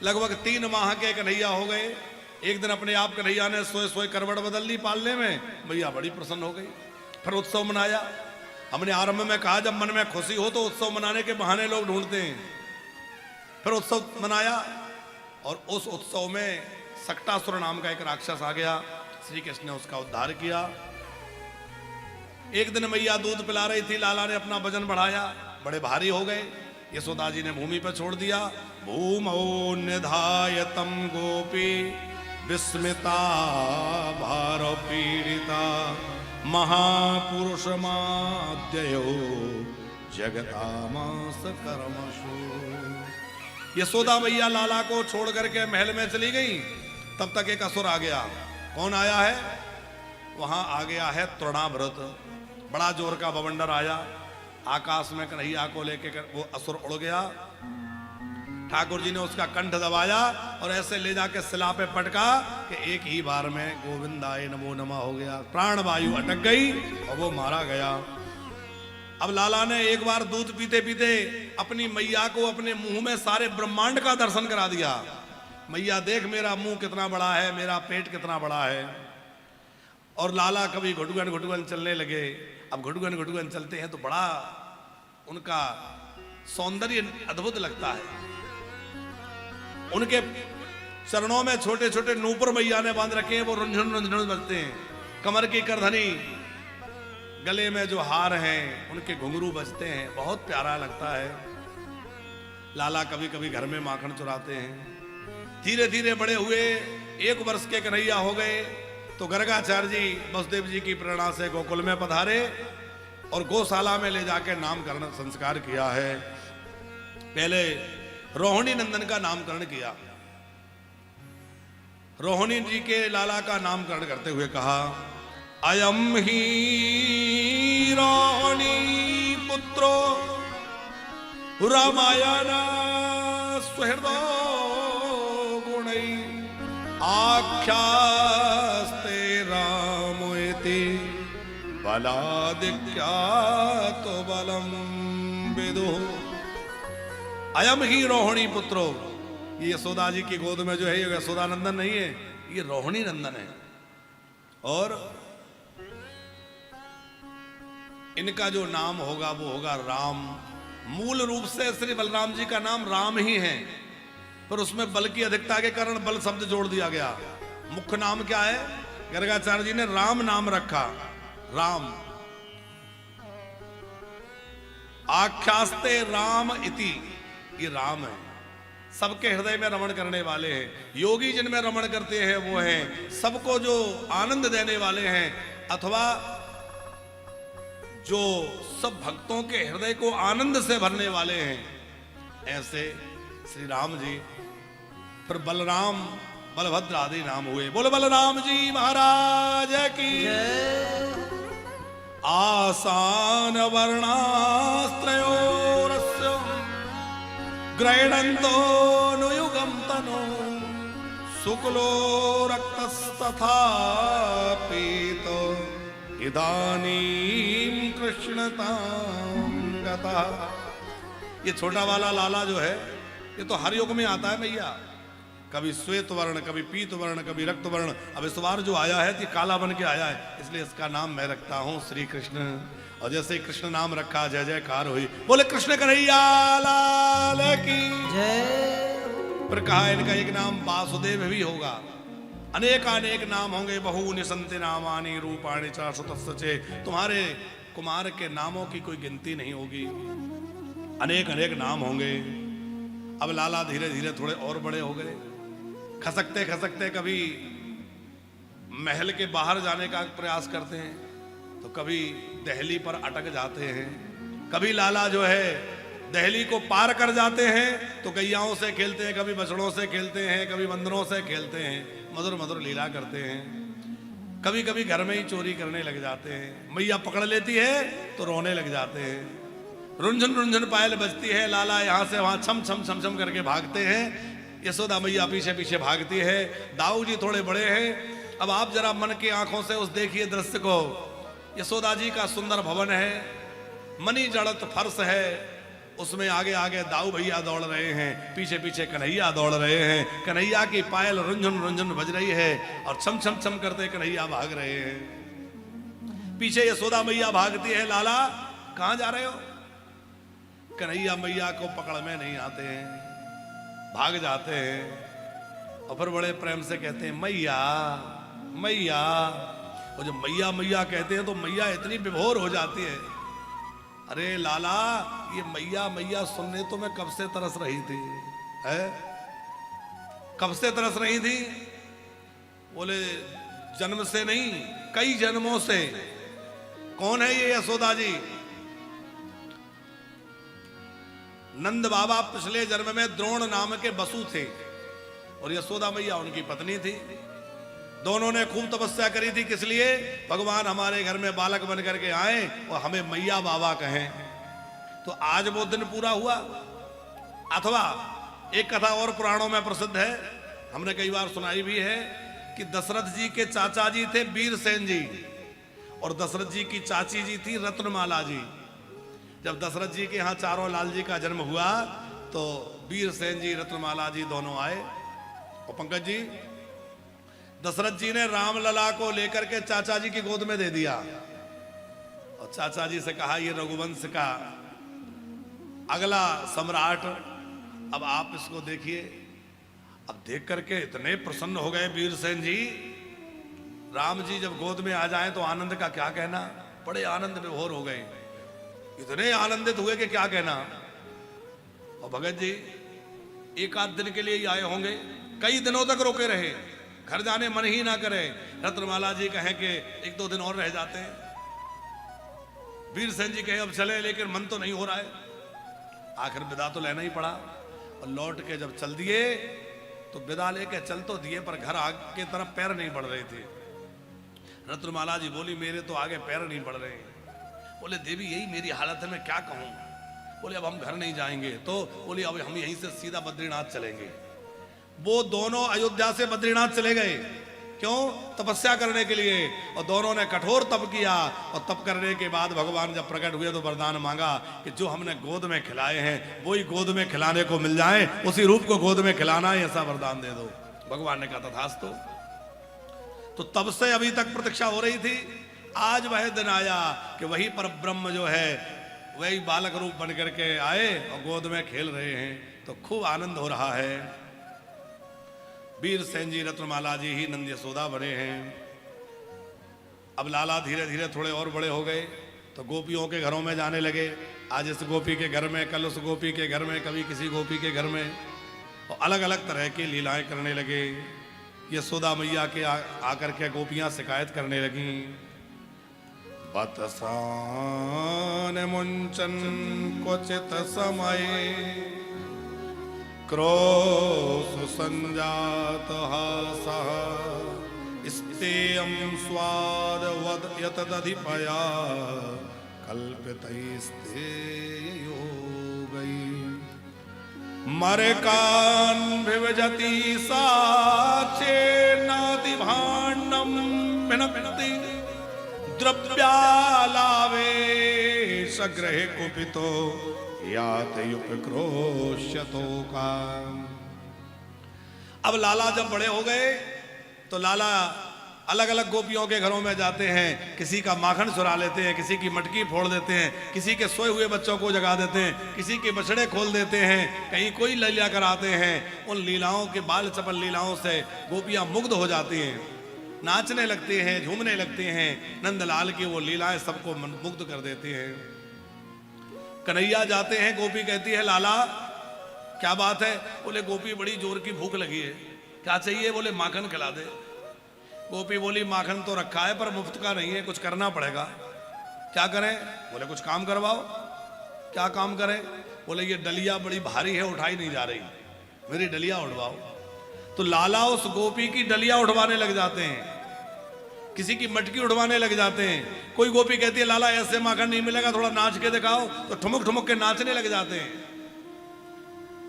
लगभग 3 माह के कन्हैया हो गए। एक दिन अपने आप कन्हैया ने सोए सोए करवट बदल ली पालने में। मैया बड़ी प्रसन्न हो गई। फिर उत्सव मनाया। हमने आरंभ में कहा जब मन में खुशी हो तो उत्सव मनाने के बहाने लोग ढूंढते हैं। फिर उत्सव मनाया और उस उत्सव में सक्टासुर नाम का एक राक्षस आ गया। श्री कृष्ण ने उसका उद्धार किया। एक दिन मैया दूध पिला रही थी, लाला ने अपना वजन बढ़ाया, बड़े भारी हो गए। यशोदा जी ने भूमि पर छोड़ दिया। भूमौ निधायतम गोपी विस्मिता भार पीड़िता महापुरुष माद्ययो जगतामास कर्मशु। यशोदा मैया लाला को छोड़ करके महल में चली गई। तब तक एक असुर आ गया। कौन आया है? वहां आ गया है तृणाव्रत। बड़ा जोर का बवंडर आया। आकाश में कन्हैया को लेके वो असुर उड़ गया। ठाकुर जी ने उसका कंठ दबाया और ऐसे ले जाके शिला पे पटका कि एक ही बार में गोविंदाय नमो नमः हो गया। प्राण वायु अटक गई और वो मारा गया। अब लाला ने एक बार दूध पीते पीते अपनी मैया को अपने मुंह में सारे ब्रह्मांड का दर्शन करा दिया। मैया देख मेरा मुंह कितना बड़ा है, मेरा पेट कितना बड़ा है। और लाला कभी घुटगन घुटगन चलने लगे। अब घुटगन घुटगन चलते हैं तो बड़ा उनका सौंदर्य अद्भुत लगता है। उनके चरणों में छोटे छोटे नूपुर मैया ने बांध रखे हैं, वो रुंझुन रुंझुन बजते हैं। कमर की करधनी, गले में जो हार हैं, उनके घुंघरू बजते हैं, बहुत प्यारा लगता है। लाला कभी कभी घर में माखन चुराते हैं। धीरे धीरे बड़े हुए, 1 वर्ष के कन्हैया हो गए तो गर्गाचार्य जी वसुदेव जी की प्रेरणा से गोकुल में पधारे और गौशाला में ले जाकर नामकरण संस्कार किया है। पहले रोहिणी नंदन का नामकरण किया। रोहिणी जी के लाला का नामकरण करते हुए कहा, अयम ही रोहिणी पुत्रो रामायण सुहृदो गुणै आख्यास्ते रामोति बलादिक्यातो बलम विदुः। अयम ही रोहिणी पुत्रो। ये यशोदा जी की गोद में जो है ये यशोदा नंदन नहीं है, ये रोहिणी नंदन है। और इनका जो नाम होगा वो होगा राम। मूल रूप से श्री बलराम जी का नाम राम ही है, पर उसमें बल की अधिकता के कारण बल शब्द जोड़ दिया गया। मुख्य नाम क्या है? गर्गाचार्य जी ने राम नाम रखा। राम आख्यास्ते राम इति, ये राम है। सबके हृदय में रमण करने वाले हैं। योगी जिनमें रमण करते हैं वो हैं। सबको जो आनंद देने वाले हैं, अथवा जो सब भक्तों के हृदय को आनंद से भरने वाले हैं, ऐसे श्री राम जी। फिर बलराम बलभद्र आदि नाम हुए। बोलो बलराम जी महाराज की। आसान वर्णास्त्रयोरस्य गृह्णन्तो नुयुगं तनो शुक्लो रक्तस्तथा पीतो इदानीं कृष्णतां गतः। ये छोटा वाला लाला जो है ये तो हर युग में आता है मैया। कभी श्वेत वर्ण, कभी पीत वर्ण, कभी रक्त वर्ण। अब इस बार जो आया है तो काला बन के आया है, इसलिए इसका नाम मैं रखता हूं श्री कृष्ण। और जैसे ही कृष्ण नाम रखा जय जयकार हुई। बोले कृष्ण कन्हैया लाल की जय। फिर कहा इनका एक नाम वासुदेव भी होगा। अनेक नाम होंगे। बहुनि सन्ति नामानि रूपाणि च शतस्सचे। तुम्हारे कुमार के नामों की कोई गिनती नहीं होगी। अनेक नाम होंगे। अब लाला धीरे धीरे थोड़े और बड़े हो गए। खसकते खसकते कभी महल के बाहर जाने का प्रयास करते हैं तो कभी दहली पर अटक जाते हैं। कभी लाला जो है दहली को पार कर जाते हैं तो गैयाओं से खेलते हैं, कभी बछड़ों से खेलते हैं, कभी बंदरों से खेलते हैं, मधुर मधुर लीला करते हैं। कभी कभी घर में ही चोरी करने लग जाते हैं। मैया पकड़ लेती है तो रोने लग जाते हैं। रुंझुन रुंझुन पायल बजती है, लाला यहाँ से वहाँ छम छम छम छम करके भागते हैं। यशोदा मैया पीछे पीछे भागती है। दाऊ जी थोड़े बड़े हैं। अब आप जरा मन की आंखों से उस देखिए दृश्य को। यशोदा जी का सुंदर भवन है, मणि जड़त फर्श है, उसमें आगे आगे दाऊ भैया दौड़ रहे हैं, पीछे पीछे कन्हैया दौड़ रहे हैं। कन्हैया की पायल रुंझुन रुंझुन बज रही है और छम छम छम करते कन्हैया भाग रहे हैं। पीछे यशोदा मैया भागती है, लाला कहां जा रहे हो? कन्हैया मैया को पकड़ में नहीं आते हैं, भाग जाते हैं और फिर बड़े प्रेम से कहते हैं मैया मैया। और जब मैया मैया कहते हैं तो मैया इतनी विभोर हो जाती है, अरे लाला ये मैया मैया सुनने तो मैं कब से तरस रही थी, है कब से तरस रही थी? बोले जन्म से नहीं, कई जन्मों से। कौन है ये यशोदा जी? नंद बाबा पिछले जन्म में द्रोण नाम के बसु थे और यशोदा मैया उनकी पत्नी थी। दोनों ने खूब तपस्या करी थी, किस लिए? भगवान हमारे घर में बालक बन करके आए और हमें मैया बाबा कहें। तो आज वो दिन पूरा हुआ। अथवा एक कथा और पुराणों में प्रसिद्ध है, हमने कई बार सुनाई भी है कि दशरथ जी के चाचा जी थे वीरसेन जी और दशरथ जी की चाची जी थी रत्नमाला जी। जब दशरथ जी के यहाँ चारों लाल जी का जन्म हुआ तो वीरसेन जी रत्नमाला जी दोनों आए। और पंकज जी, दशरथ जी ने रामलला को लेकर के चाचा जी की गोद में दे दिया और चाचा जी से कहा ये रघुवंश का अगला सम्राट, अब आप इसको देखिए। अब देख करके इतने प्रसन्न हो गए वीरसेन जी, राम जी जब गोद में आ जाएं तो आनंद का क्या कहना, बड़े आनंद विभोर हो गए, इतने आनंदित हुए कि क्या कहना। और भगत जी एक आध दिन के लिए ही आए होंगे, कई दिनों तक रोके रहे, घर जाने मन ही ना करे। रत्नमाला जी कहें कि एक दो दिन और रह जाते हैं, वीरसेन जी कहे अब चले, लेकिन मन तो नहीं हो रहा है। आखिर विदा तो लेना ही पड़ा और लौट के जब चल दिए तो विदा लेके चल तो दिए पर घर आगे की तरफ पैर नहीं बढ़ रहे थे। रत्नमाला जी बोली मेरे तो आगे पैर नहीं बढ़ रहे। बोले देवी यही मेरी हालत है, मैं क्या कहूं। बोले अब हम घर नहीं जाएंगे। तो बोले अब हम यहीं से सीधा बद्रीनाथ चलेंगे। वो दोनों अयोध्या से बद्रीनाथ चले गए, क्यों? तपस्या करने के लिए। और दोनों ने कठोर तप किया और तप करने के बाद भगवान जब प्रकट हुए तो वरदान मांगा कि जो हमने गोद में खिलाए हैं वही गोद में खिलाने को मिल जाए, उसी रूप को गोद में खिलाना है, ऐसा वरदान दे दो। भगवान ने कहा तथास्तु। तो तब से अभी तक प्रतीक्षा हो रही थी, आज वह दिन आया कि वही पर ब्रह्म जो है वही बालक रूप बन करके आए और गोद में खेल रहे हैं। तो खूब आनंद हो रहा है। वीरसेन जी रत्नमाला जी ही नंद यशोदा बने हैं। अब लाला धीरे धीरे थोड़े और बड़े हो गए तो गोपियों के घरों में जाने लगे। आज इस गोपी के घर में, कल उस गोपी के घर में, कभी किसी गोपी के घर में, और अलग अलग तरह की लीलाएं करने लगे। यशोदा मैया के आकर के गोपियां शिकायत करने लगी। बतसान मुंचन क्वचित समय क्रोश संजात हासः स्तेयं स्वाद वद यतदधिपया कल्पितैस्तेयोगै मरकान् विभजति साचेनाति भाण्डं भिन्नति द्रव्यालावेशग्रहे कुपितो यातयुपक्रोश्यतो का। अब लाला जब बड़े हो गए तो लाला अलग अलग गोपियों के घरों में जाते हैं, किसी का माखन चुरा लेते हैं, किसी की मटकी फोड़ देते हैं, किसी के सोए हुए बच्चों को जगा देते हैं, किसी के बछड़े खोल देते हैं, कहीं कोई लीला कराते हैं। उन लीलाओं के बाल चपल लीलाओं से गोपियां मुग्ध हो जाती हैं, नाचने लगते हैं, झूमने लगते हैं। नंदलाल की वो लीलाएं सबको मुग्ध कर देती हैं। कन्हैया जाते हैं, गोपी कहती है लाला क्या बात है? बोले गोपी बड़ी जोर की भूख लगी है, क्या चाहिए? बोले माखन खिला दे। गोपी बोली माखन तो रखा है पर मुफ्त का नहीं है, कुछ करना पड़ेगा। क्या करें? बोले कुछ काम करवाओ। क्या काम करें? बोले ये डलिया बड़ी भारी है, उठाई नहीं जा रही, मेरी डलिया उठवाओ। तो लाला उस गोपी की डलिया उठवाने लग जाते हैं, किसी की मटकी उठवाने लग जाते हैं। कोई गोपी कहती है लाला ऐसे माखन नहीं मिलेगा, थोड़ा नाच के दिखाओ, तो ठुमक ठुमक के नाचने लग जाते हैं।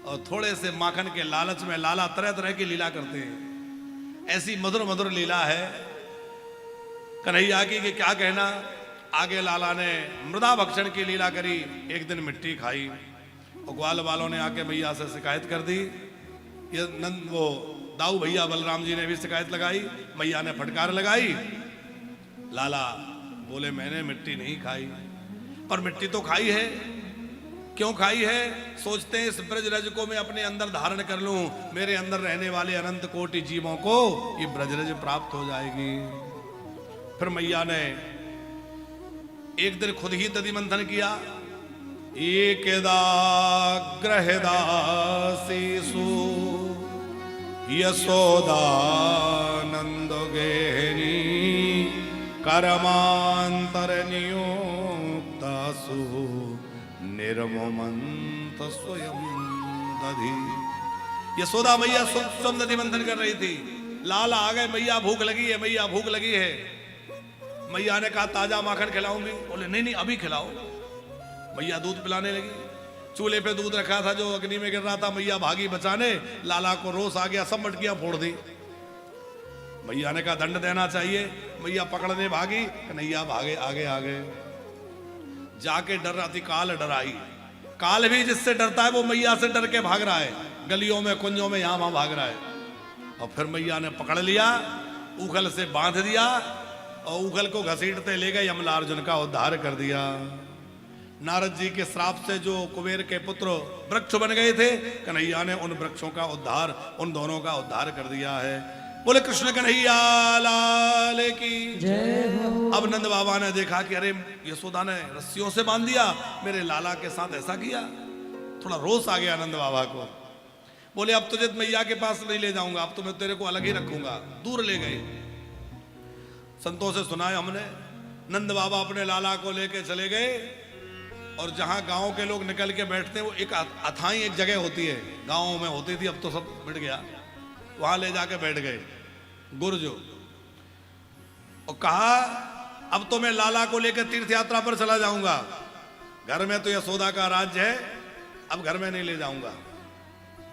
और थोड़े से माखन के लालच में लाला तरह तरह की लीला करते हैं। ऐसी मधुर मधुर लीला है कन्हैया की कि क्या कहना। आगे लाला ने मृदा भक्षण की लीला करी। एक दिन मिट्टी खाई और ग्वाल वालों ने आके मैया से शिकायत कर दी। ये वो दाऊ भैया बलराम जी ने भी शिकायत लगाई, मैया ने फटकार लगाई। लाला बोले मैंने मिट्टी नहीं खाई, पर मिट्टी तो खाई है। क्यों खाई है? सोचते हैं इस ब्रजरज को मैं अपने अंदर धारण कर लूं, मेरे अंदर रहने वाले अनंत कोटि जीवों को ये ब्रजरज प्राप्त हो जाएगी। फिर मैया ने एक दिन खुद ही दधि मंथन किया। ग्रहदासीसु यशोदानंद गेहनी कर्मांतर नियोक्तासु निर्ममंत स्वयं दधि। यशोदा मैया स्वयं दधि मंथन कर रही थी। लाल आ गए, मैया भूख लगी है, मैया भूख लगी है। मैया ने कहा ताजा माखन खिलाऊंगी। बोले नहीं नहीं अभी खिलाओ। मैया दूध पिलाने लगी। चूल्हे पे दूध रखा था जो अग्नि में गिर रहा था, मैया भागी बचाने। लाला को रोष आ गया, सब मटकियां फोड़ दी। मैया ने कहा दंड देना चाहिए। मैया पकड़ने भागी, कन्हैया भागे आगे आगे जाके डर रहा थी। काल डराई। काल भी जिससे डरता है वो मैया से डर के भाग रहा है, गलियों में कुंजों में यहां वहां भाग रहा है। और फिर मैया ने पकड़ लिया, उखल से बांध दिया और उखल को घसीटते ले गए। यमलार्जुन का उद्धार कर दिया। नारद जी के श्राप से जो कुबेर के पुत्र वृक्ष बन गए थे, कन्हैया ने उन वृक्षों का उद्धार, उन दोनों का उद्धार कर दिया है। बोले कृष्ण कन्हैया लाल की जय हो। अब नंद बाबा ने देखा कि अरे यशोदा ने रस्सियों से बांध दिया, मेरे लाला के साथ ऐसा किया। थोड़ा रोष आ गया नंद बाबा को। बोले अब तुझे मैया के पास नहीं ले जाऊंगा, अब तो मैं तेरे को अलग ही रखूंगा। दूर ले गए। संतों से सुना है हमने, नंद बाबा अपने लाला को लेके चले गए और जहां गांव के लोग निकल के बैठते हैं, वो एक अथाई एक जगह होती है, गांवों में होती थी, अब तो सब मिट गया। वहां ले जाके बैठ गए गुर्जो और कहा अब तो मैं लाला को लेकर तीर्थ यात्रा पर चला जाऊंगा। घर में तो यशोदा का राज्य है, अब घर में नहीं ले जाऊंगा।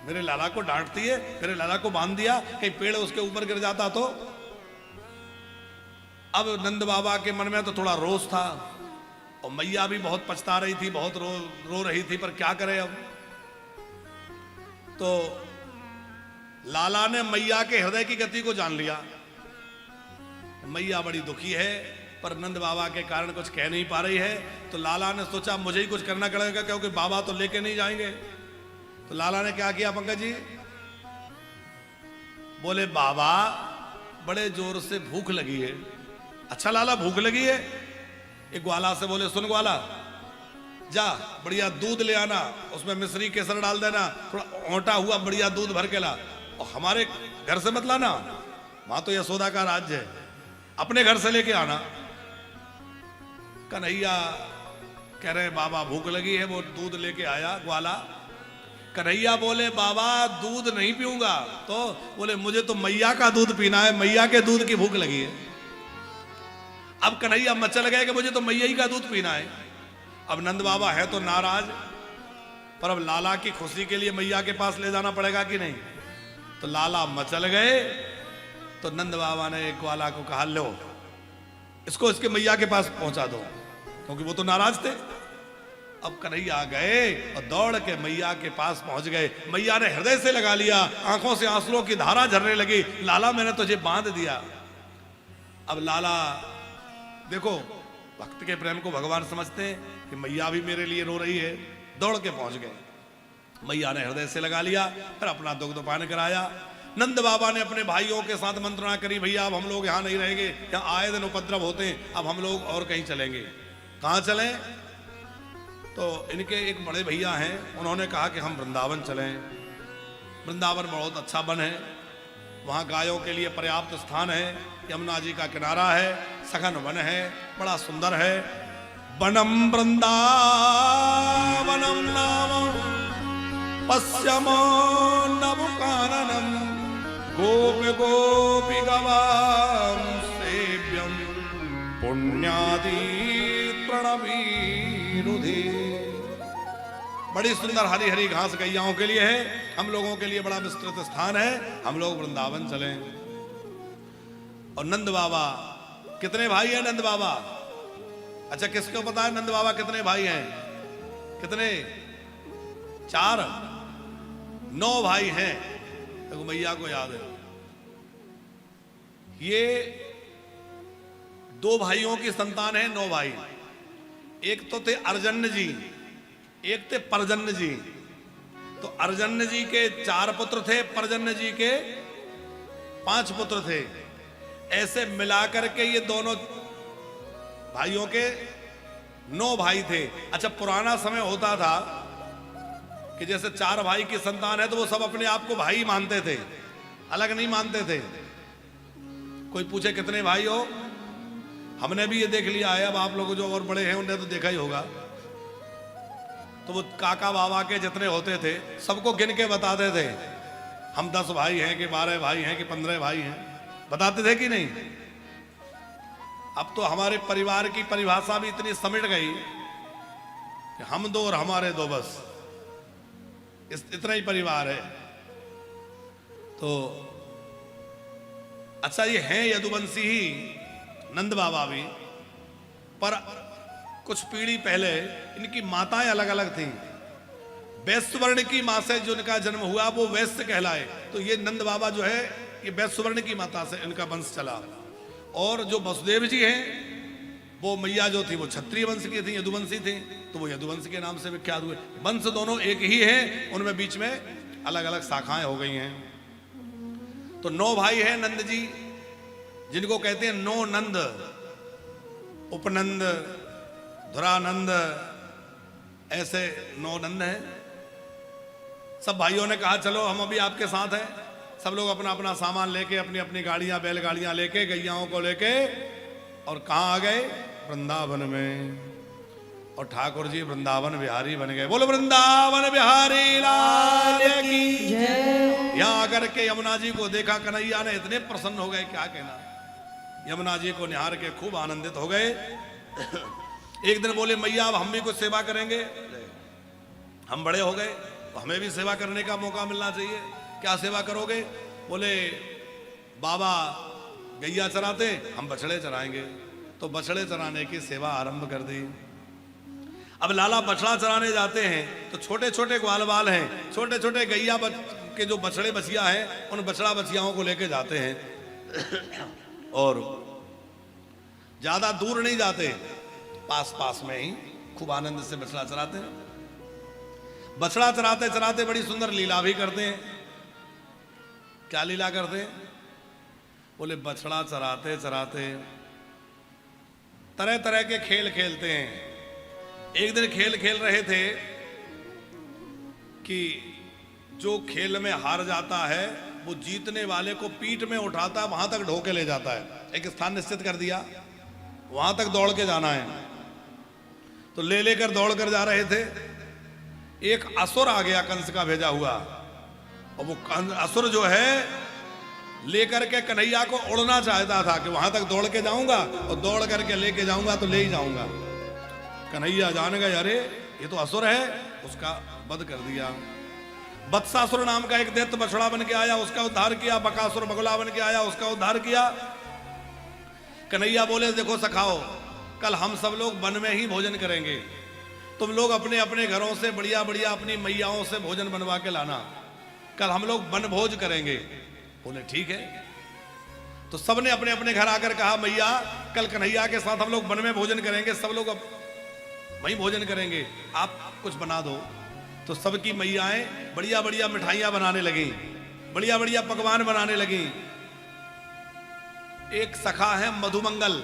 मेरे लाला को डांटती है, मेरे लाला को बांध दिया, कहीं पेड़ उसके ऊपर गिर जाता तो। अब नंद बाबा के मन में तो थोड़ा रोष था और मैया भी बहुत पछता रही थी, बहुत रो रही थी, पर क्या करे अब। तो लाला ने मैया के हृदय की गति को जान लिया। मैया बड़ी दुखी है, पर नंद बाबा के कारण कुछ कह नहीं पा रही है। तो लाला ने सोचा मुझे ही कुछ करना पड़ेगा, क्योंकि बाबा तो लेके नहीं जाएंगे। तो लाला ने क्या किया पंकज जी? बोले बाबा बड़े जोर से भूख लगी है। अच्छा लाला भूख लगी है? एक ग्वाला से बोले सुन ग्वाला, जा बढ़िया दूध ले आना, उसमें मिश्री केसर डाल देना, थोड़ा ओंटा हुआ बढ़िया दूध भर के ला, और हमारे घर से मत लाना, वहां तो यशोदा का राज्य है, अपने घर से लेके आना। कन्हैया कह रहे बाबा भूख लगी है। वो दूध लेके आया ग्वाला। कन्हैया बोले बाबा दूध नहीं पीऊंगा। तो बोले मुझे तो मैया का दूध पीना है, मैया के दूध की भूख लगी है। अब कन्हैया मचल गए कि मुझे तो मैया ही का दूध पीना है। अब नंद बाबा है तो नाराज, पर अब लाला की खुशी के लिए मैया के पास ले जाना पड़ेगा कि नहीं। तो लाला मचल गए। तो नंद बाबा ने एक ग्वाला को कहा लो इसको इसके मैया के पास पहुंचा दो, क्योंकि वो तो नाराज थे। अब कन्हैया गए और दौड़ के मैया के पास पहुंच गए। मैया ने हृदय से लगा लिया, आंखों से आंसुओं की धारा झरने लगी। लाला मैंने तुझे बांध दिया। अब लाला देखो भक्त के प्रेम को भगवान समझते हैं कि मैया भी मेरे लिए रो रही है। दौड़ के पहुंच गए। मैया ने हृदय से लगा लिया, फिर अपना दुग्धपान कराया। नंद बाबा ने अपने भाइयों के साथ मंत्रणा करी, भैया अब हम लोग यहाँ नहीं रहेंगे, यहाँ आए दिन उपद्रव होते हैं, अब हम लोग और कहीं चलेंगे। कहाँ चलें? तो इनके एक बड़े भैया हैं, उन्होंने कहा कि हम वृंदावन चलें। वृंदावन बहुत अच्छा वन है, वहाँ गायों के लिए पर्याप्त स्थान है, यमुना जी का किनारा है, सघन वन है, बड़ा सुंदर है। वनम वृंदावनम नाम पश्यमो नवकाननम गोपी गोपी गवाम सेव्यम पुण्यादि प्रणवीरुधि। बड़ी सुंदर हरी हरी घास गैयाओं के लिए है, हम लोगों के लिए बड़ा विस्तृत स्थान है, हम लोग वृंदावन चलें। और नंद बाबा कितने भाई हैं? नंद बाबा अच्छा किसको पता है नंद बाबा कितने भाई हैं? कितने? 4 9 भाई हैं, देखो मैया को याद है। ये 2 भाइयों की संतान है, 9 भाई। एक तो थे अर्जन्य जी, एक थे परजन्य जी। तो अर्जन्य जी के 4 पुत्र थे, परजन्य जी के 5 पुत्र थे। ऐसे मिलाकर के ये दोनों भाइयों के 9 भाई थे। अच्छा, पुराना समय होता था कि जैसे 4 भाई की संतान है तो वो सब अपने आप को भाई मानते थे, अलग नहीं मानते थे। कोई पूछे कितने भाई हो, हमने भी ये देख लिया है, अब आप लोग जो और बड़े हैं उन्हें तो देखा ही होगा। तो वो काका बाबा के जितने होते थे सबको गिन के बताते थे, हम 10 भाई हैं कि 12 भाई हैं कि 15 भाई हैं, बताते थे कि नहीं। अब तो हमारे परिवार की परिभाषा भी इतनी समिट गई कि हम 2 और हमारे 2, बस इतना ही परिवार है। तो अच्छा, ये हैं यदुवंशी ही नंद बाबा भी, पर कुछ पीढ़ी पहले इनकी माताएं अलग अलग थीं। वैश्य वर्ण की मां से जो इनका जन्म हुआ वो वैश्य कहलाए। तो ये नंद बाबा जो है ये वैश्य वर्ण की माता से इनका वंश चला। और जो वसुदेव जी हैं वो मैया जो थी वो क्षत्रिय वंश की थी, यदुवंशी थी, तो वो यदुवंश के नाम से विख्यात हुए। वंश दोनों एक ही है, उनमें बीच में अलग अलग शाखाएं हो गई हैं। तो 9 भाई हैं नंद जी, जिनको कहते हैं 9 नंद, उपनंद, धुरानंद, ऐसे 9 नंद हैं। सब भाइयों ने कहा चलो हम अभी आपके साथ हैं। सब लोग अपना अपना सामान लेके, अपनी अपनी गाड़ियां, बैलगाड़ियां लेके, गैयाओं को लेके, और कहां आ गए? वृंदावन में। और ठाकुर जी वृंदावन बिहारी बन गए। बोलो वृंदावन बिहारी लाल की जय। यहां आकर के यमुना जी को देखा कन्हैया ने, इतने प्रसन्न हो गए क्या कहना। यमुना जी को निहार के खूब आनंदित हो गए। एक दिन बोले मैया अब हम भी कुछ सेवा करेंगे, हम बड़े हो गए तो हमें भी सेवा करने का मौका मिलना चाहिए। क्या सेवा करोगे? बोले बाबा गैया चराते, हम बछड़े चराएंगे। तो बछड़े चराने की सेवा आरंभ कर दी। अब लाला बछड़ा चराने जाते हैं तो छोटे छोटे ग्वाल बाल हैं, छोटे छोटे गैया के जो बछड़े बछिया हैं उन बछड़ा बछियाओं को लेके जाते हैं और ज्यादा दूर नहीं जाते, पास पास में ही खूब आनंद से बछड़ा चराते हैं। बछड़ा चराते चराते बड़ी सुंदर लीला भी करते हैं। क्या लीला करते हैं? बोले बछड़ा चराते चराते तरह तरह के खेल खेलते हैं। एक दिन खेल खेल रहे थे कि जो खेल में हार जाता है वो जीतने वाले को पीठ में उठाता है, वहां तक ढोके ले जाता है। एक स्थान निश्चित कर दिया, वहां तक दौड़ के जाना है। तो ले लेकर दौड़ कर जा रहे थे, एक असुर आ गया कंस का भेजा हुआ, और वो असुर जो है लेकर के कन्हैया को उड़ना चाहता था कि वहां तक दौड़ के जाऊंगा और दौड़ करके लेके जाऊंगा तो ले ही जाऊंगा। कन्हैया जान गए अरे ये तो असुर है, उसका वध कर दिया। बत्सासुर नाम का एक दैत्य बछड़ा बन के आया, उसका उद्धार किया। बकासुर बगुला बन के आया, उसका उद्धार किया। कन्हैया बोले देखो सखाओ, कल हम सब लोग वन में ही भोजन करेंगे, तुम लोग अपने अपने घरों से बढ़िया बढ़िया अपनी मैयाओं से भोजन बनवा के लाना, कल हम लोग वन भोज करेंगे। बोले ठीक है। तो सबने अपने अपने घर आकर कहा मैया कल कन्हैया के साथ हम लोग वन में भोजन करेंगे, सब लोग अब वहीं भोजन करेंगे, आप कुछ बना दो। तो सबकी मैयाएं बढ़िया बढ़िया मिठाइयां बनाने लगी, बढ़िया बढ़िया पकवान बनाने लगी। एक सखा है मधुमंगल,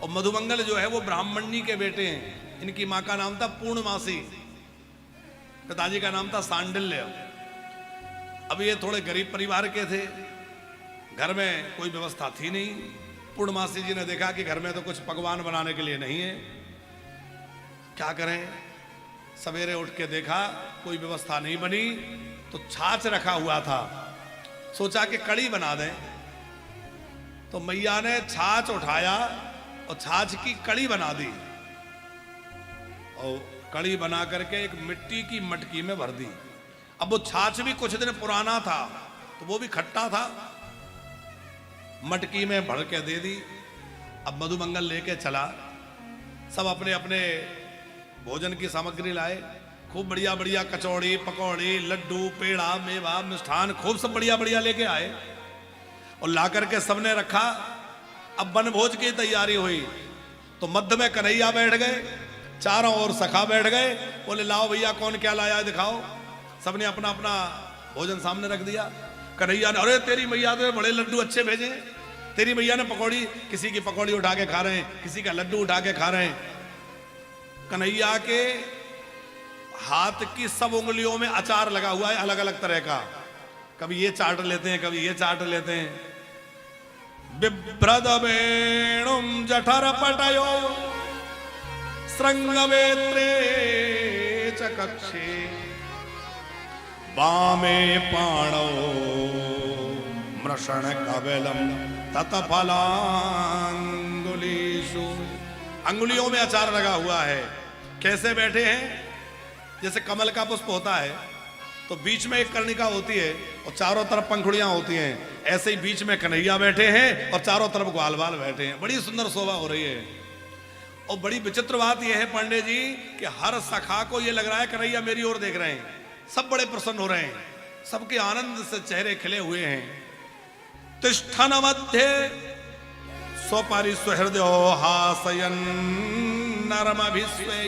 और मधुमंगल जो है वो ब्राह्मणी के बेटे हैं। इनकी मां का नाम था पूर्णमासी, पिताजी का नाम था सांडिल्य। अब ये थोड़े गरीब परिवार के थे, घर में कोई व्यवस्था थी नहीं। पूर्णमासी जी ने देखा कि घर में तो कुछ पकवान बनाने के लिए नहीं है, क्या करें। सवेरे उठ के देखा कोई व्यवस्था नहीं बनी, तो छाछ रखा हुआ था, सोचा कि कड़ी बना दें। तो मैया ने छाछ उठाया और छाछ की कड़ी बना दी, और कड़ी बना करके एक मिट्टी की मटकी में भर दी। अब वो छाछ भी कुछ दिन पुराना था तो वो भी खट्टा था, मटकी में भर के दे दी। अब मधुमंगल लेके चला, सब अपने अपने भोजन की सामग्री लाए। खूब बढ़िया बढ़िया कचौड़ी पकौड़ी लड्डू पेड़ा मेवा मिष्ठान खूब सब बढ़िया बढ़िया लेके आए और ला करके सबने रखा। अब वनभोज की तैयारी हुई तो मध्य में कन्हैया बैठ गए, चारों ओर सखा बैठ गए। बोले लाओ भैया कौन क्या लाया दिखाओ। सबने अपना अपना भोजन सामने रख दिया। कन्हैया ने, अरे तेरी मैया तो बड़े लड्डू अच्छे भेजे, तेरी मैया ने पकौड़ी, किसी की पकौड़ी उठा के खा रहे हैं, किसी का लड्डू उठा के खा रहे हैं। कन्हैया के हाथ की सब उंगलियों में अचार लगा हुआ है अलग अलग तरह का, कभी ये चाट लेते हैं कभी ये चाट लेते हैं। बिभ्रद वेणुम जठर पटयो श्रृंगवेत्रे च कक्षे वामे पाणौ मृषण कवलम ततफलांगुलीषु। अंगुलियों में अचार लगा हुआ है। कैसे बैठे हैं? जैसे कमल का पुष्प होता है तो बीच में एक कर्णिका होती है और चारों तरफ पंखुड़ियां होती हैं, ऐसे ही बीच में कन्हैया बैठे हैं और चारों तरफ ग्वाल बाल बैठे हैं। बड़ी सुंदर शोभा हो रही है। और बड़ी विचित्र बात यह है पंडित जी कि हर सखा को यह लग रहा है कन्हैया मेरी ओर देख रहे हैं। सब बड़े प्रसन्न हो रहे हैं, सबके आनंद से चेहरे खिले हुए हैं। तिष्ठन मध्य स्वपरि सुहृदयो हासयन नरमभिस्वै।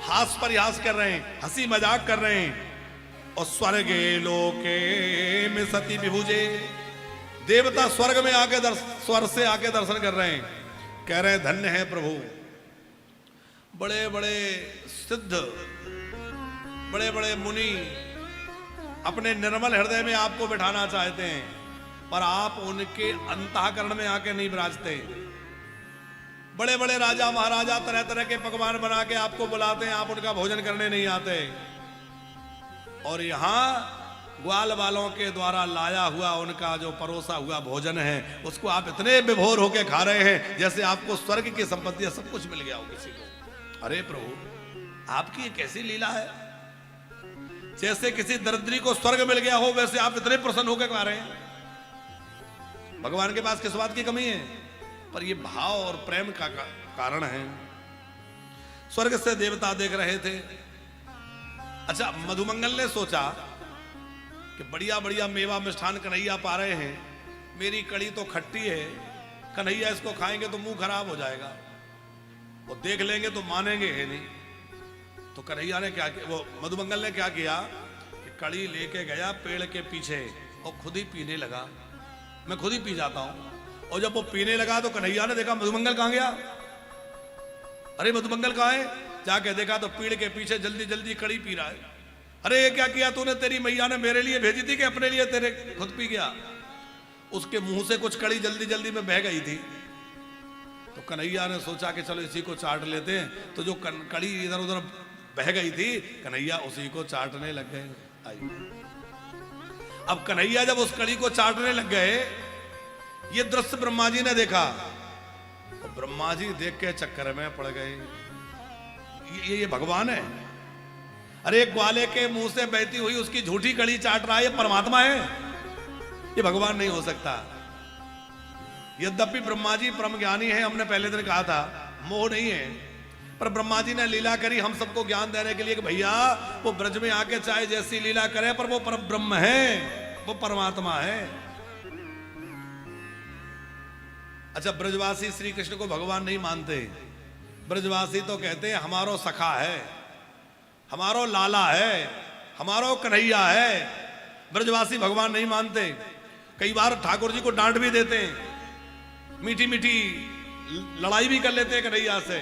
हास परिहास कर रहे हैं, हंसी मजाक कर रहे हैं। और स्वर्गे लोके में सती विभुजे। देवता स्वर्ग में आके स्वर्ग से आके दर्शन कर रहे हैं, कह रहे हैं धन्य है प्रभु। बड़े बड़े सिद्ध बड़े बड़े मुनि अपने निर्मल हृदय में आपको बिठाना चाहते हैं, पर आप उनके अंतःकरण में आके नहीं विराजते। बड़े बड़े राजा महाराजा तरह तरह के पकवान बना के आपको बुलाते हैं, आप उनका भोजन करने नहीं आते। और यहां ग्वाल वालों के द्वारा लाया हुआ उनका जो परोसा हुआ भोजन है उसको आप इतने विभोर होके खा रहे हैं जैसे आपको स्वर्ग की संपत्ति सब कुछ मिल गया हो किसी को। अरे प्रभु आपकी ये कैसी लीला है? जैसे किसी दरिद्री को स्वर्ग मिल गया हो वैसे आप इतने प्रसन्न होकर खा रहे हैं। भगवान के पास किस बात की कमी है? पर ये भाव और प्रेम का कारण है। स्वर्ग से देवता देख रहे थे। अच्छा, मधुमंगल ने सोचा कि बढ़िया बढ़िया मेवा मिष्ठान कन्हैया पा रहे हैं, मेरी कड़ी तो खट्टी है, कन्हैया इसको खाएंगे तो मुंह खराब हो जाएगा, वो देख लेंगे तो मानेंगे है नहीं। तो कन्हैया ने क्या किया, वो मधुमंगल ने क्या किया कि कड़ी लेके गया पेड़ के पीछे और खुद ही पीने लगा। मैं खुद ही पी जाता हूं। और जब वो पीने लगा तो कन्हैया ने देखा मधुमंगल कहां गया। अरे मधुमंगल कहां है? जाके देखा तो पेड़ के पीछे जल्दी जल्दी कड़ी पी रहा है। अरे ये क्या किया तूने? तेरी मैया ने मेरे लिए भेजी थी कि अपने लिए तेरे खुद पी गया? उसके मुंह से कुछ कड़ी जल्दी जल्दी में बह गई थी। तो कन्हैया ने सोचा कि चलो इसी को चाट लेते हैं। तो जो कड़ी इधर उधर बह गई थी कन्हैया उसी को चाटने लग गए। अब कन्हैया जब उस कड़ी को चाटने लग गए, ये दृश्य ब्रह्मा जी ने देखा। तो ब्रह्मा जी देख के चक्कर में पड़ गए। ये भगवान है? अरे ग्वाले के मुंह से बहती हुई उसकी झूठी कड़ी चाट रहा है, ये परमात्मा है? ये भगवान नहीं हो सकता। यद्यपि ब्रह्मा जी परम ज्ञानी है, हमने पहले दिन कहा था, मोह नहीं है, पर ब्रह्मा जी ने लीला करी हम सबको ज्ञान देने के लिए कि भैया वो ब्रज में आके चाहे जैसी लीला करे पर वो परम ब्रह्म है, वो परमात्मा है। अच्छा, ब्रजवासी श्री कृष्ण को भगवान नहीं मानते। ब्रजवासी तो कहते हैं हमारो सखा है, हमारो लाला है, हमारो कन्हैया है। ब्रजवासी भगवान नहीं मानते। कई बार ठाकुर जी को डांट भी देते हैं, मीठी मीठी लड़ाई भी कर लेते हैं कन्हैया से।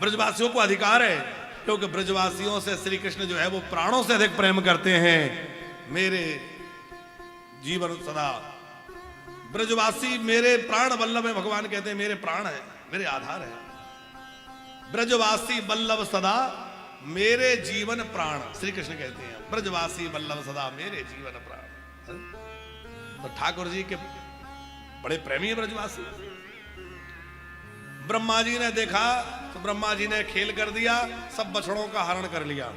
ब्रजवासियों को अधिकार है, क्योंकि ब्रजवासियों से श्री कृष्ण जो है वो प्राणों से अधिक प्रेम करते हैं। मेरे जीवन सदा ब्रजवासी मेरे प्राण वल्लभ है। भगवान कहते हैं मेरे प्राण है, मेरे आधार है। ब्रजवासी वल्लभ सदा मेरे जीवन प्राण, श्री कृष्ण कहते हैं ब्रजवासी वल्लभ सदा मेरे जीवन प्राण। तो ठाकुर जी के बड़े प्रेमी है ब्रजवासी। ब्रह्मा जी ने देखा तो ब्रह्मा जी ने खेल कर दिया, सब बछड़ों का हरण कर लिया।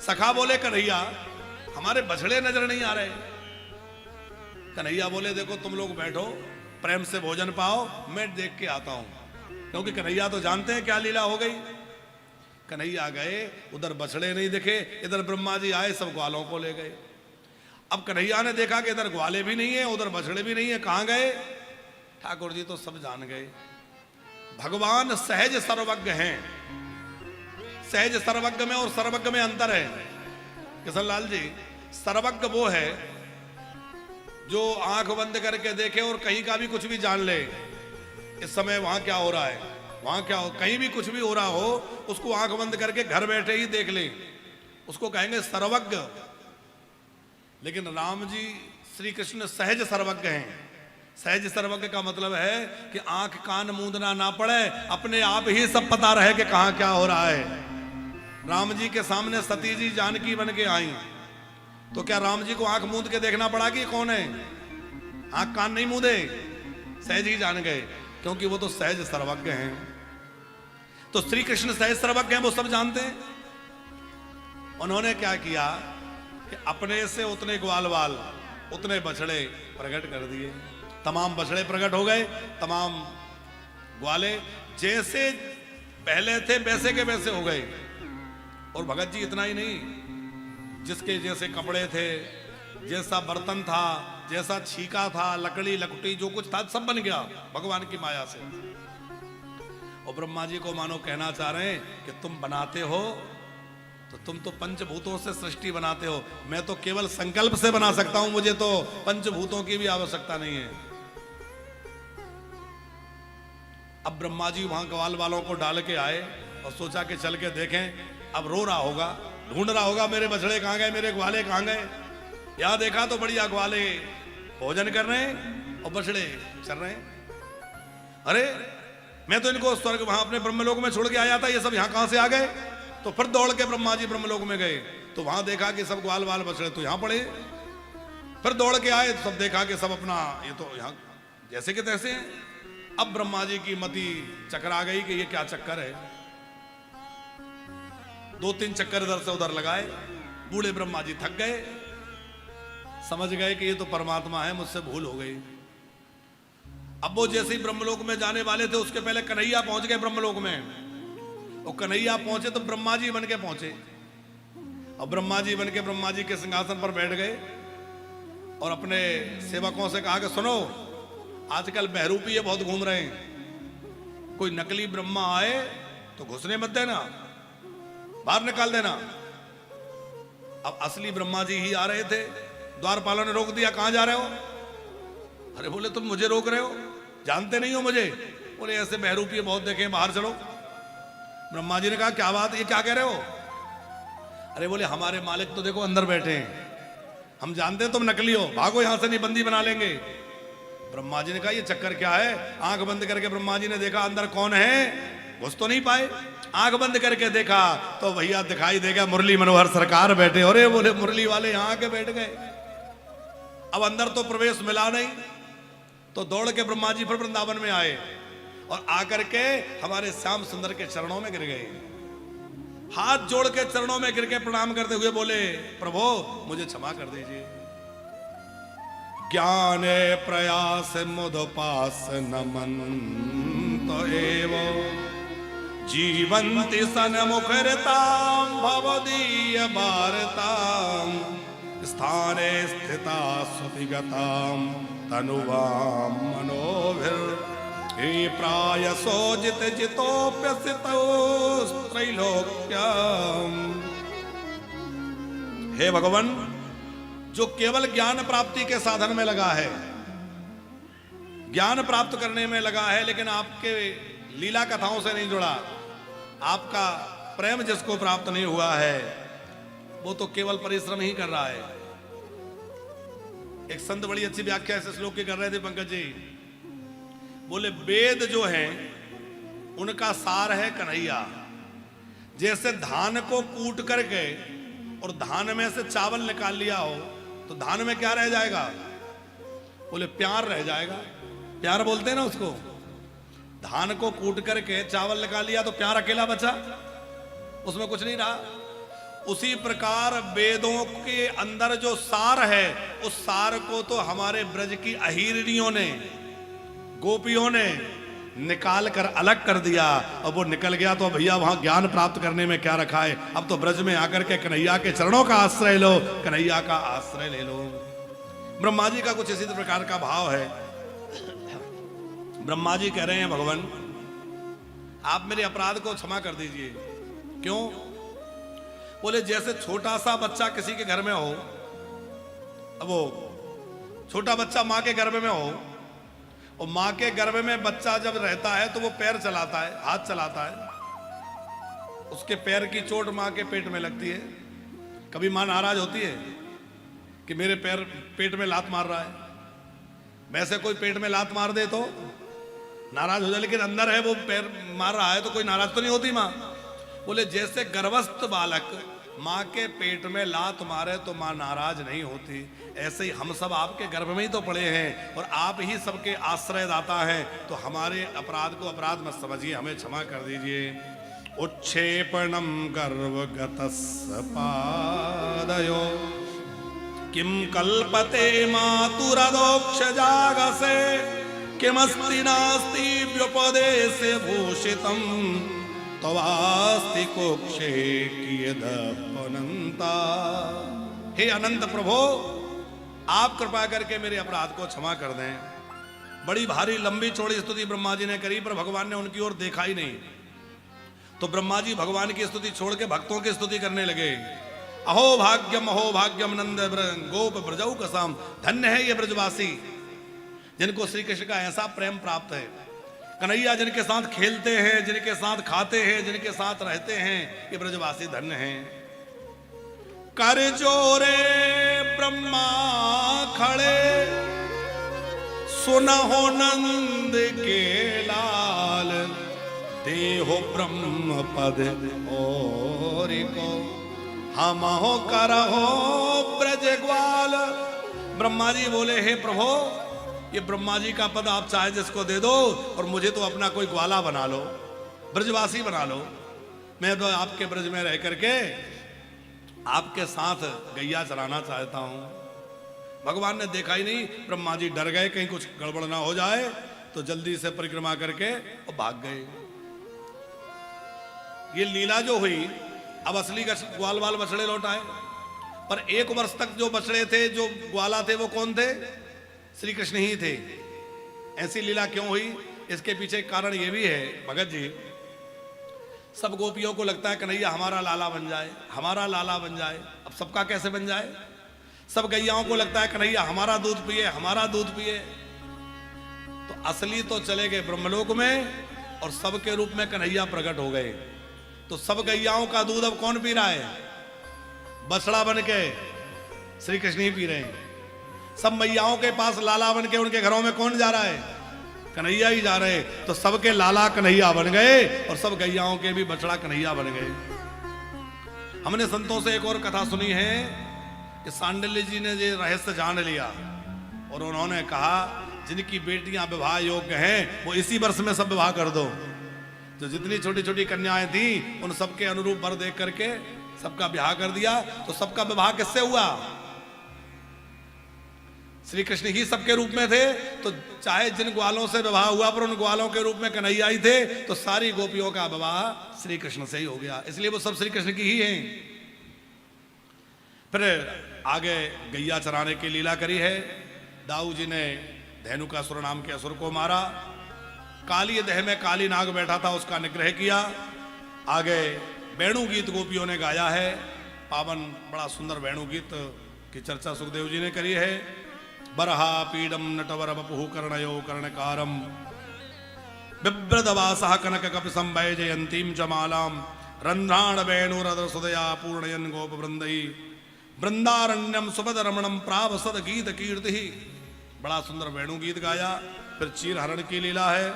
सखा बोले कन्हैया हमारे बछड़े नजर नहीं आ रहे। कन्हैया बोले देखो तुम लोग बैठो, प्रेम से भोजन पाओ, मैं देख के आता हूं। क्योंकि कन्हैया तो जानते हैं क्या लीला हो गई। कन्हैया गए, उधर बछड़े नहीं दिखे, इधर ब्रह्मा जी आए, सब ग्वालों को ले गए। अब कन्हैया ने देखा कि इधर ग्वाले भी नहीं है, उधर बछड़े भी नहीं है, कहाँ गए? ठाकुर जी तो सब जान गए, भगवान सहज सर्वज्ञ हैं। सहज सर्वज्ञ में और सर्वज्ञ में अंतर है किशनलाल जी। सर्वज्ञ वो है जो आंख बंद करके देखे और कहीं का भी कुछ भी जान ले, इस समय वहां क्या हो रहा है, वहां क्या हो, कहीं भी कुछ भी हो रहा हो उसको आंख बंद करके घर बैठे ही देख ले, उसको कहेंगे सर्वज्ञ। लेकिन राम जी श्री कृष्ण सहज सर्वज्ञ हैं। सहज सर्वज्ञ का मतलब है कि आंख कान मूंदना ना पड़े, अपने आप ही सब पता रहे कि कहां क्या हो रहा है। राम जी के सामने सती जी जानकी बन के आई, तो क्या राम जी को आंख मूंद के देखना पड़ा कि कौन है? आंख कान नहीं मूंदे, सहज ही जान गए, क्योंकि वो तो सहज सर्वज्ञ हैं। तो श्री कृष्ण सहज सर्वज्ञ हैं, वो सब जानते हैं। उन्होंने क्या किया कि अपने से उतने ग्वाल वाल, उतने बछड़े प्रकट कर दिए। तमाम बछड़े प्रकट हो गए, तमाम ग्वाले जैसे पहले थे वैसे के वैसे हो गए। और भगत जी इतना ही नहीं, जिसके जैसे कपड़े थे, जैसा बर्तन था, जैसा छीका था, लकड़ी लकड़ी जो कुछ था सब बन गया भगवान की माया से। और ब्रह्मा जी को मानो कहना चाह रहे हैं कि तुम बनाते हो तो तुम तो पंचभूतों से सृष्टि बनाते हो, मैं तो केवल संकल्प से बना सकता हूं, मुझे तो पंचभूतों की भी आवश्यकता नहीं है। अब ब्रह्मा जी वहां ग्वाल वालों को डाल के आए और सोचा कि चल के देखें। अब रो रहा होगा, ढूंढ रहा होगा मेरे बछड़े कहां गए, मेरे ग्वाले कहां गए। यहां देखा तो बढ़िया ग्वाले भोजन कर रहे हैं और बछड़े चल रहे हैं। अरे मैं तो इनको स्वर्ग वहां अपने ब्रह्मलोक में छोड़ के आया था, ये सब यहां कहां से आ गए? तो फिर दौड़ के ब्रह्मा जी ब्रह्मलोक में गए, तो वहां देखा कि सब ग्वाल वाल बछड़े तो यहां पड़े। फिर दौड़ के आए, सब देखा कि सब अपना ये तो यहां जैसे कि तैसे हैं। अब ब्रह्मा जी की मति चकरा गई कि ये क्या चक्कर है। 2-3 चक्कर इधर से उधर लगाए, बूढ़े ब्रह्मा जी थक गए, समझ गए कि ये तो परमात्मा है, मुझसे भूल हो गई। अब वो जैसे ही ब्रह्मलोक में जाने वाले थे, उसके पहले कन्हैया पहुंच गए ब्रह्मलोक में। और कन्हैया पहुंचे तो ब्रह्मा जी बन के पहुंचे, और ब्रह्मा जी बन के ब्रह्मा जी के सिंहासन पर बैठ गए और अपने सेवकों से कहा कि सुनो, आजकल बहरूपी बहुत घूम रहे हैं, कोई नकली ब्रह्मा आए तो घुसने मत देना, बाहर निकाल देना। अब असली ब्रह्मा जी ही आ रहे थे, द्वारपालों ने रोक दिया, कहां जा रहे हो? अरे बोले तुम मुझे रोक रहे हो, जानते नहीं हो मुझे? बोले ऐसे बहरूपी बहुत देखे, बाहर चलो। ब्रह्मा जी ने कहा क्या बात, ये क्या कह रहे हो? अरे बोले हमारे मालिक तो देखो अंदर बैठे हैं, हम जानते हैं तुम नकली हो, भागो यहां से, नहीं बंदी बना लेंगे। ब्रह्मा जी ने कहा ये चक्कर क्या है? आंख बंद करके ब्रह्मा जी ने देखा अंदर कौन है, घुस तो नहीं पाए। आंख बंद करके देखा तो भैया दिखाई देगा मुरली मनोहर सरकार बैठे। अरे बोले मुरली वाले यहां आके बैठ गए। अब अंदर तो प्रवेश मिला नहीं, तो दौड़ के ब्रह्मा जी फिर वृंदावन में आए और आकर के हमारे श्याम सुंदर के चरणों में गिर गए, हाथ जोड़ के चरणों में गिर के प्रणाम करते हुए बोले प्रभु मुझे क्षमा कर दीजिए। ज्ञान प्रयास मुदपास नमन तो एवो जीवंति सन मुखरताम भवदीय भारताम स्थाने स्थिता सुतिगताम तनुवाम मनोभिर हे प्रायसो जित जितोप्यसितो त्रैलोक्यम। हे भगवान, जो केवल ज्ञान प्राप्ति के साधन में लगा है, ज्ञान प्राप्त करने में लगा है, लेकिन आपके लीला कथाओं से नहीं जुड़ा, आपका प्रेम जिसको प्राप्त नहीं हुआ है, वो तो केवल परिश्रम ही कर रहा है। एक संत बड़ी अच्छी व्याख्या इस श्लोक की कर रहे थे पंकज जी, बोले वेद जो है उनका सार है कन्हैया। जैसे धान को कूट करके और धान में से चावल निकाल लिया हो तो धान में क्या रह जाएगा? बोले प्यार रह जाएगा। प्यार बोलते हैं ना उसको। धान को कूट करके चावल निकाल लिया तो प्यार अकेला बचा, उसमें कुछ नहीं रहा। उसी प्रकार वेदों के अंदर जो सार है, उस सार को तो हमारे ब्रज की अहीरियों ने, गोपियों ने निकाल कर अलग कर दिया और वो निकल गया तो भैया वहां ज्ञान प्राप्त करने में क्या रखा है। अब तो ब्रज में आकर के कन्हैया के चरणों का आश्रय लो, कन्हैया का आश्रय ले लो। ब्रह्मा जी का कुछ इसी प्रकार का भाव है। ब्रह्मा जी कह रहे हैं भगवान आप मेरे अपराध को क्षमा कर दीजिए। क्यों? बोले जैसे छोटा सा बच्चा किसी के घर में हो, अब वो छोटा बच्चा माँ के गर्भ में हो और माँ के गर्भ में बच्चा जब रहता है तो वो पैर चलाता है, हाथ चलाता है, उसके पैर की चोट माँ के पेट में लगती है। कभी माँ नाराज होती है कि मेरे पैर पेट में लात मार रहा है? वैसे कोई पेट में लात मार दे तो नाराज हो जाए, लेकिन अंदर है वो पैर मार रहा है तो कोई नाराज तो नहीं होती माँ। बोले जैसे गर्भस्थ बालक माँ के पेट में लात मारे तो माँ नाराज नहीं होती, ऐसे ही हम सब आपके गर्भ में ही तो पड़े हैं और आप ही सबके आश्रयदाता हैं, तो हमारे अपराध को अपराध मत समझिए, हमें क्षमा कर दीजिए। उच्छेपणम गर्भगतस्य पादयो किम कल्पते मातुरदोक्ष जागसे किमस्ति नास्ति व्युपदेश भूषितम तवास्ति कोक्षे कियदपनंता। हे अनंत प्रभो आप कृपा करके मेरे अपराध को क्षमा कर दें। बड़ी भारी लंबी चौड़ी स्तुति ब्रह्मा जी ने करी, पर भगवान ने उनकी ओर देखा ही नहीं। तो ब्रह्मा जी भगवान की स्तुति छोड़ के भक्तों की स्तुति करने लगे। अहो भाग्यम नंद गोप ब्रजौ कसाम, धन्य है ये ब्रजवासी जिनको श्री कृष्ण का ऐसा प्रेम प्राप्त है। कन्हैया जिनके साथ खेलते हैं, जिनके साथ खाते हैं, जिनके साथ रहते हैं, ये ब्रजवासी धन्य हैं। कर जोरे ब्रह्मा खड़े सुनहो नंद के लाल, देहो ब्रह्म पद और को हम हो करहो ब्रज ग्वाल। ब्रह्मा जी बोले हे प्रभु ये ब्रह्मा जी का पद आप चाहे जिसको दे दो और मुझे तो अपना कोई ग्वाला बना लो, ब्रजवासी बना लो। मैं तो आपके ब्रज में रह करके आपके साथ गैया चराना चाहता हूं। भगवान ने देखा ही नहीं, ब्रह्मा जी डर गए कहीं कुछ गड़बड़ ना हो जाए, तो जल्दी से परिक्रमा करके और भाग गए। ये लीला जो हुई, अब असली ग्वाल वाल बछड़े लौट आए, पर 1 वर्ष तक जो बछड़े थे, जो ग्वाला थे, वो कौन थे? श्री कृष्ण ही थे। ऐसी लीला क्यों हुई? इसके पीछे कारण ये भी है भगत जी, सब गोपियों को लगता है कन्हैया हमारा लाला बन जाए, हमारा लाला बन जाए। अब सबका कैसे बन जाए? सब गैयाओं को लगता है कन्हैया हमारा दूध पिए, हमारा दूध पिए। तो असली तो चले गए ब्रह्मलोक में और सबके रूप में कन्हैया प्रकट हो गए। तो सब गैयाओं का दूध अब कौन पी रहा है? बछड़ा बन के श्री कृष्ण ही पी रहे हैं। सब मैयाओं के पास लाला बन के उनके घरों में कौन जा रहा है? कन्हैया ही जा रहे। तो सबके लाला कन्हैया बन गए और सब गैयाओं के भी बछड़ा कन्हैया बन गए। हमने संतों से एक और कथा सुनी है कि सांडिल्य जी ने ये रहस्य जान लिया और उन्होंने कहा जिनकी बेटियां विवाह योग्य हैं वो इसी वर्ष में सब विवाह कर दो। जो जितनी छोटी छोटी कन्याएं थी उन सबके अनुरूप वर देख करके सबका विवाह कर दिया। तो सबका विवाह किससे हुआ? श्री कृष्ण ही सबके रूप में थे। तो चाहे जिन ग्वालों से विवाह हुआ पर उन ग्वालों के रूप में कन्हैया ही थे, तो सारी गोपियों का विवाह श्री कृष्ण से ही हो गया, इसलिए वो सब श्री कृष्ण की ही हैं। फिर आगे गैया चराने की लीला करी है। दाऊ जी ने धेनुकासुर नाम के असुर को मारा, काली देह में काली नाग बैठा था उसका निग्रह किया। आगे वेणु गीत गोपियों ने गाया है, पावन बड़ा सुंदर वेणु गीत की चर्चा सुखदेव जी ने करी है। बरहा पीडम नटवर बपुः कर्णयो कर्णकारम बिभ्रदवासः कनक कपिसं वैजयन्तीं च मालां रन्ध्राण वेणुरदसुदया पूर्णयन् गोपवृन्दै वृंदारण्यम सुभदरमणम प्रावसद गीत कीर्ति। बड़ा सुंदर वेणु गीत गाया। फिर चीर हरण की लीला है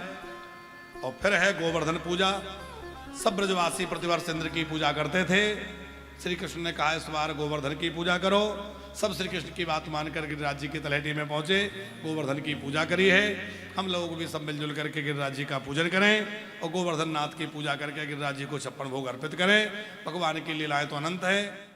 और फिर है गोवर्धन पूजा। सब ब्रजवासी प्रतिवर्ष इंद्र की पूजा करते थे। श्री कृष्ण ने कहा इस बार गोवर्धन की पूजा करो। सब श्री कृष्ण की बात मानकर गिरिराज जी की तलहटी में पहुंचे, गोवर्धन की पूजा करी है। हम लोग भी सब मिलजुल करके गिरिराज जी का पूजन करें और गोवर्धन नाथ की पूजा करके गिरिराज जी को 56 भोग अर्पित करें। भगवान की लीलाएं तो अनंत है।